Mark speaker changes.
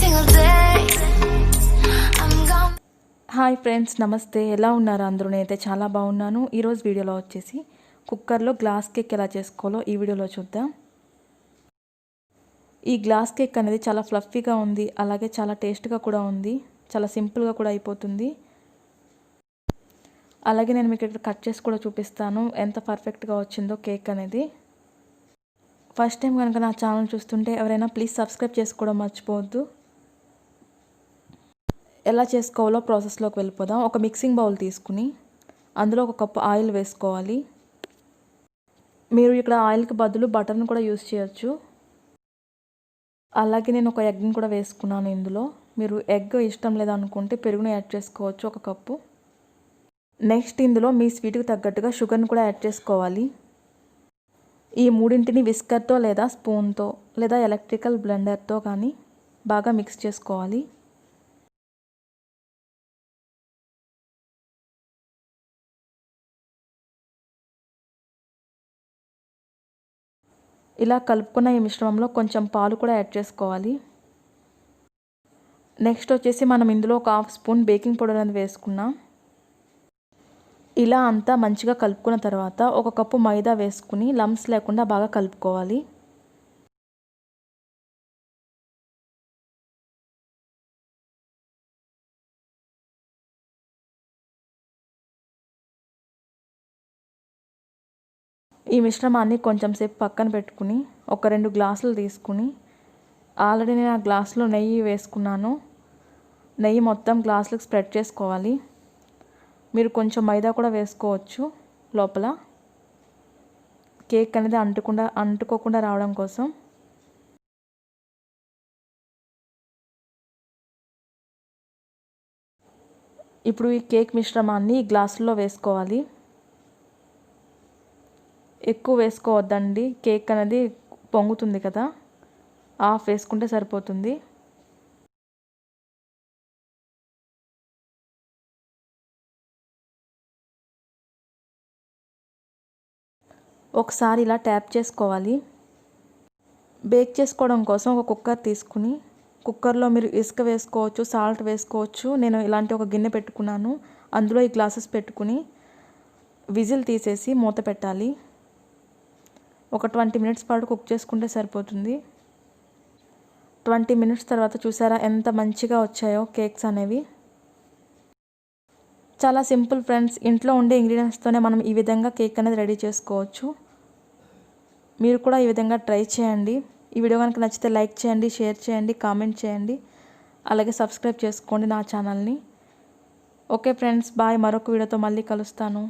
Speaker 1: single day. I'm gone.
Speaker 2: Hi friends, నమస్తే. ఎలా ఉన్నారు అందరూ? నేనైతే చాలా బాగున్నాను. ఈరోజు వీడియోలో వచ్చేసి కుక్కర్లో గ్లాస్ కేక్ ఎలా చేసుకోవాలో ఈ వీడియోలో చూద్దాం. ఈ గ్లాస్ కేక్ అనేది చాలా ఫ్లఫీగా ఉంది, అలాగే చాలా టేస్ట్గా కూడా ఉంది, చాలా సింపుల్గా కూడా అయిపోతుంది. అలాగే నేను మీకు ఇక్కడ కట్ చేసి కూడా చూపిస్తాను ఎంత పర్ఫెక్ట్గా వచ్చిందో కేక్ అనేది. ఫస్ట్ టైం కనుక నా ఛానల్ చూస్తుంటే ఎవరైనా ప్లీజ్ సబ్స్క్రైబ్ చేసుకోవడం మర్చిపోవద్దు. ఎలా చేసుకోవాలో ప్రాసెస్లోకి వెళ్ళిపోదాం. ఒక మిక్సింగ్ బౌల్ తీసుకుని అందులో ఒక కప్పు ఆయిల్ వేసుకోవాలి. మీరు ఇక్కడ ఆయిల్కి బదులు బటర్ని కూడా యూస్ చేయొచ్చు. అలాగే నేను ఒక ఎగ్ని కూడా వేసుకున్నాను ఇందులో. మీరు ఎగ్ ఇష్టం లేదనుకుంటే పెరుగుని యాడ్ చేసుకోవచ్చు, ఒక కప్పు. నెక్స్ట్ ఇందులో మీ స్వీట్కి తగ్గట్టుగా షుగర్ని కూడా యాడ్ చేసుకోవాలి. ఈ మూడింటిని విస్కర్తో లేదా స్పూన్తో లేదా ఎలక్ట్రికల్ బ్లెండర్తో కానీ బాగా మిక్స్ చేసుకోవాలి. ఇలా కలుపుకున్న ఈ మిశ్రమంలో కొంచెం పాలు కూడా యాడ్ చేసుకోవాలి. నెక్స్ట్ వచ్చేసి మనం ఇందులో ఒక హాఫ్ స్పూన్ బేకింగ్ పౌడర్ అనేది వేసుకున్నాం. ఇలా అంతా మంచిగా కలుపుకున్న తర్వాత ఒక కప్పు మైదా వేసుకుని లంప్స్ లేకుండా బాగా కలుపుకోవాలి. ఈ మిశ్రమాన్ని కొంచెం సేపు పక్కన పెట్టుకుని ఒక 2 గ్లాసులు తీసుకుని, ఆల్రెడీ నేను ఆ గ్లాసులో నెయ్యి వేసుకున్నాను. నెయ్యి మొత్తం గ్లాసులకు స్ప్రెడ్ చేసుకోవాలి. మీరు కొంచెం మైదా కూడా వేసుకోవచ్చు లోపల, కేక్ అనేది అంటుకోకుండా రావడం కోసం. ఇప్పుడు ఈ కేక్ మిశ్రమాన్ని గ్లాసుల్లో వేసుకోవాలి. ఎక్కువ వేసుకోవద్దండి, కేక్ అనేది పొంగుతుంది కదా, హాఫ్ వేసుకుంటే సరిపోతుంది. ఒకసారి ఇలా ట్యాప్ చేసుకోవాలి. బేక్ చేసుకోవడం కోసం ఒక కుక్కర్ తీసుకుని కుక్కర్లో మీరు ఇసుక వేసుకోవచ్చు, సాల్ట్ వేసుకోవచ్చు. నేను ఇలాంటి ఒక గిన్నె పెట్టుకున్నాను. అందులో ఈ గ్లాసెస్ పెట్టుకుని విజిల్ తీసేసి మూత పెట్టాలి. ఒక 20 మినిట్స్ పాటు కుక్ చేసుకుంటే సరిపోతుంది. 20 మినిట్స్ తర్వాత చూసారా ఎంత మంచిగా వచ్చాయో కేక్స్ అనేవి. చాలా సింపుల్ ఫ్రెండ్స్, ఇంట్లో ఉండే ఇంగ్రీడియంట్స్తోనే మనం ఈ విధంగా కేక్ అనేది రెడీ చేసుకోవచ్చు. మీరు కూడా ఈ విధంగా ట్రై చేయండి. ఈ వీడియో కనుక నచ్చితే లైక్ చేయండి, షేర్ చేయండి, కామెంట్ చేయండి, అలాగే సబ్స్క్రైబ్ చేసుకోండి నా ఛానల్ని. Okay friends, bye. మరొక వీడియోతో మళ్ళీ కలుస్తాను.